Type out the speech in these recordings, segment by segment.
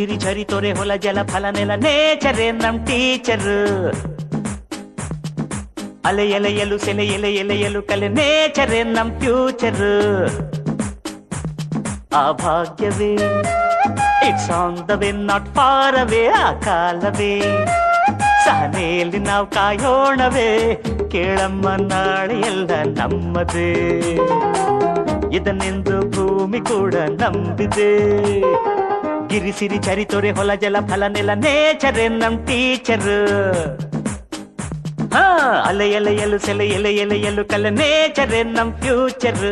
ಗಿರಿಸಿರಿ ಝರಿ ತೊರೆ ಹೊಲ ಜಲ ಫಲ ನೆಲ ನೇಚರೇ ನಮ್ ಟೀಚರ್. ಅಲೆ ಎಲೆಯಲು ಸೆಲೆ ಎಲೆ ಎಲೆಯಲು ಕಲೆ ನೇಚರೇ ನಮ್ ಫ್ಯೂಚರ್. ಆ ಭಾಗ್ಯವೇ it's on the way not far away. ಆ ಕಾಲವೇ ಸಹನೆಯಲ್ಲಿ ನಾವು ಕಾಯೋಣವೇ. ಕೇಳಮ್ಮ ನಾಳೆ ಎಲ್ಲ ನಮ್ಮದೇ. ಇದನ್ನೆಂದು ಭೂಮಿ ಕೂಡ ನಂಬಿದೆ. ಗಿರಿಸಿರಿ ಚರಿ ತೊರೆ ಹೊಲ ಜಲ ಫಲ ನೆಲ ನೇಚರೇ ನಮ್ ಟೀಚರ್. ಅಲೆ ಎಲೆಯಲು ಸೆಲೆ ಎಲೆ ಎಲೆಯಲು ಕಲೆ ನೇಚರೇ ನಮ್ ಫ್ಯೂಚರ್.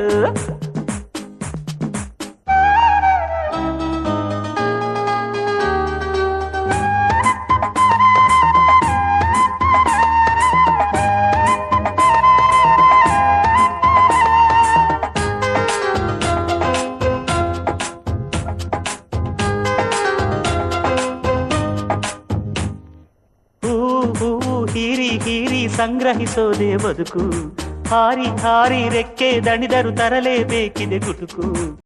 ಹೀರಿ ಹೀರಿ ಸಂಗ್ರಹಿಸೋದೇ ಬದುಕು. ಹಾರಿ ಹಾರಿ ರೆಕ್ಕೆ ದಣಿದರು ತರಲೇಬೇಕಿದೆ ಗುಟುಕು.